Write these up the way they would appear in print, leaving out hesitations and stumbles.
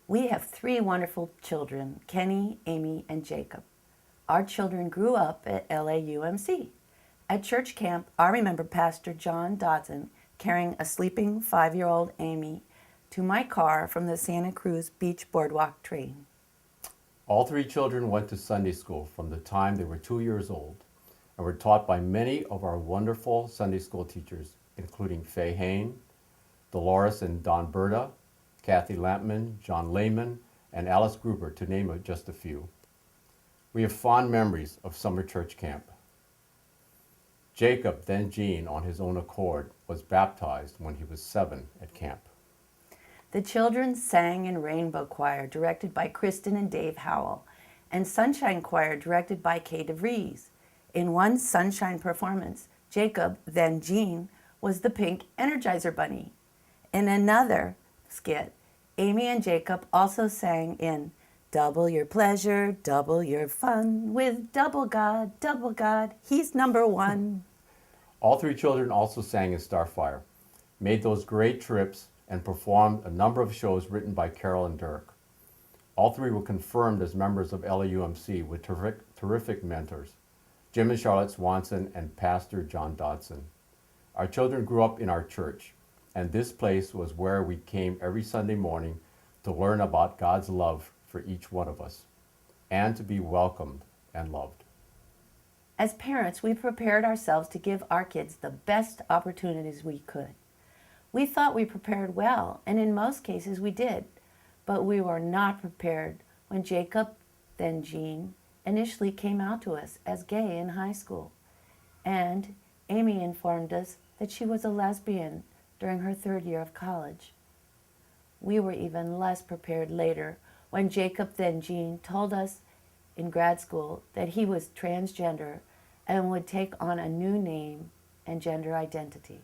We have three wonderful children, Kenny, Amy, and Jacob. Our children grew up at LAUMC. At church camp, I remember Pastor John Dodson carrying a sleeping 5-year-old Amy to my car from the Santa Cruz Beach Boardwalk train. All three children went to Sunday school from the time they were 2 years old and were taught by many of our wonderful Sunday school teachers, including Faye Hain, Dolores and Don Berta, Kathy Lampman, John Lehman, and Alice Gruber, to name just a few. We have fond memories of summer church camp. Jacob, then Gene, on his own accord, was baptized when he was 7 at camp. The children sang in Rainbow Choir, directed by Kristen and Dave Howell, and Sunshine Choir, directed by Kay DeVries. In one Sunshine performance, Jacob, then Gene, was the pink Energizer Bunny. In another skit, Amy and Jacob also sang in Double Your Pleasure, Double Your Fun, with Double God, He's number one. All three children also sang in Starfire, made those great trips, and performed a number of shows written by Carol and Dirk. All three were confirmed as members of LAUMC with terrific mentors, Jim and Charlotte Swanson and Pastor John Dodson. Our children grew up in our church, and this place was where we came every Sunday morning to learn about God's love for each one of us, and to be welcomed and loved. As parents, we prepared ourselves to give our kids the best opportunities we could. We thought we prepared well, and in most cases we did, but we were not prepared when Jacob, then Gene, initially came out to us as gay in high school, and Amy informed us that she was a lesbian during her 3rd year of college. We were even less prepared later when Jacob, then Gene, told us in grad school that he was transgender and would take on a new name and gender identity.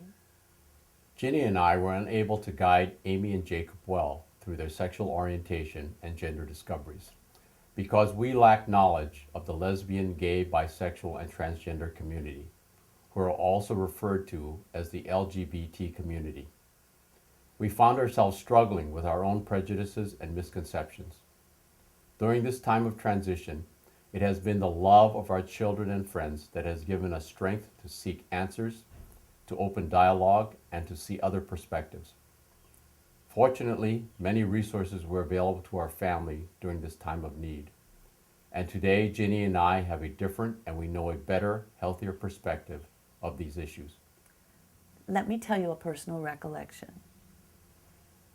Ginny and I were unable to guide Amy and Jacob well through their sexual orientation and gender discoveries because we lacked knowledge of the lesbian, gay, bisexual, and transgender community, who are also referred to as the LGBT community. We found ourselves struggling with our own prejudices and misconceptions. During this time of transition, it has been the love of our children and friends that has given us strength to seek answers, to open dialogue, and to see other perspectives. Fortunately, many resources were available to our family during this time of need. And today, Ginny and I have a different and we know a better, healthier perspective of these issues. Let me tell you a personal recollection.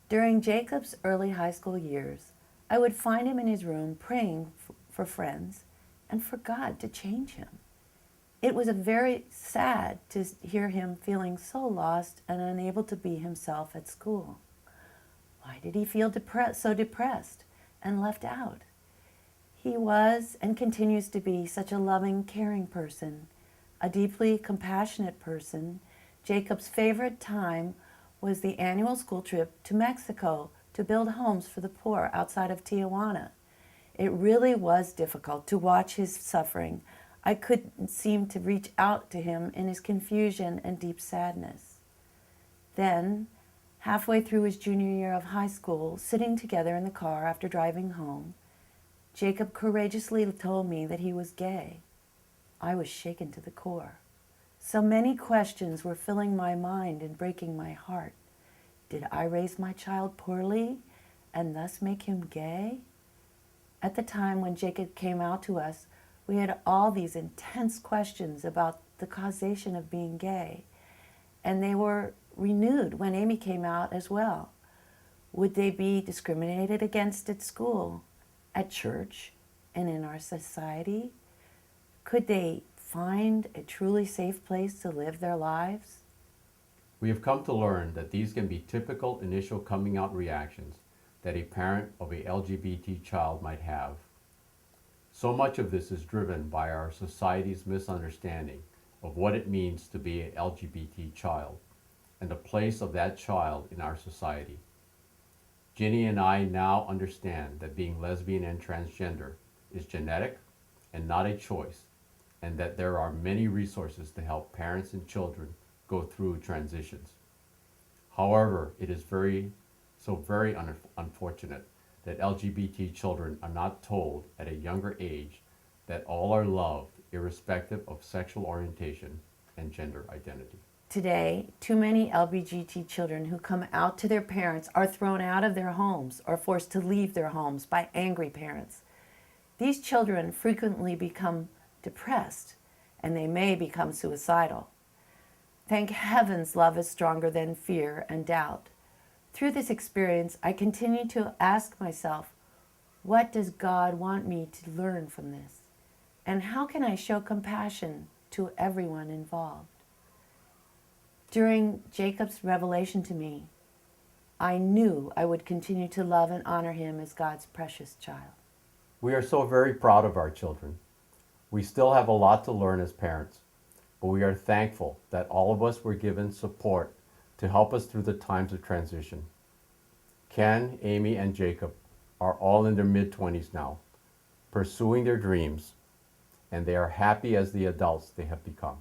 During Jacob's early high school years, I would find him in his room praying for friends and for God to change him. It was very sad to hear him feeling so lost and unable to be himself at school. Why did he feel so depressed and left out? He was and continues to be such a loving, caring person, a deeply compassionate person. Jacob's favorite time was the annual school trip to Mexico to build homes for the poor outside of Tijuana. It really was difficult to watch his suffering. I couldn't seem to reach out to him in his confusion and deep sadness. Then, halfway through his junior year of high school, sitting together in the car after driving home, Jacob courageously told me that he was gay. I was shaken to the core. So many questions were filling my mind and breaking my heart. Did I raise my child poorly and thus make him gay? At the time when Jacob came out to us, we had all these intense questions about the causation of being gay, and they were renewed when Amy came out as well. Would they be discriminated against at school, at church, and in our society? Could they find a truly safe place to live their lives? We have come to learn that these can be typical initial coming out reactions that a parent of a LGBT child might have. So much of this is driven by our society's misunderstanding of what it means to be an LGBT child and the place of that child in our society. Ginny and I now understand that being lesbian and transgender is genetic and not a choice, and that there are many resources to help parents and children go through transitions. However, it is very unfortunate that LGBT children are not told at a younger age that all are loved irrespective of sexual orientation and gender identity. Today, too many LGBT children who come out to their parents are thrown out of their homes or forced to leave their homes by angry parents. These children frequently become depressed and they may become suicidal. Thank heavens love is stronger than fear and doubt. Through this experience, I continue to ask myself, what does God want me to learn from this? And how can I show compassion to everyone involved? During Jacob's revelation to me, I knew I would continue to love and honor him as God's precious child. We are so very proud of our children. We still have a lot to learn as parents, but we are thankful that all of us were given support to help us through the times of transition. Ken, Amy, and Jacob are all in their mid-20s now, pursuing their dreams, and they are happy as the adults they have become.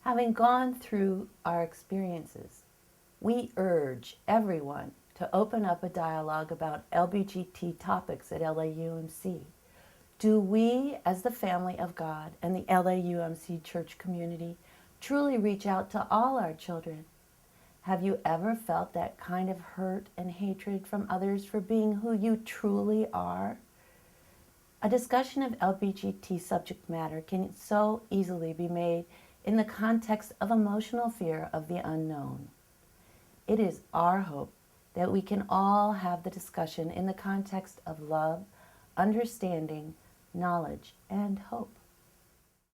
Having gone through our experiences, we urge everyone to open up a dialogue about LGBT topics at LAUMC. Do we, as the family of God and the LAUMC church community, truly reach out to all our children? Have you ever felt that kind of hurt and hatred from others for being who you truly are? A discussion of LGBT subject matter can so easily be made in the context of emotional fear of the unknown. It is our hope that we can all have the discussion in the context of love, understanding, knowledge, and hope.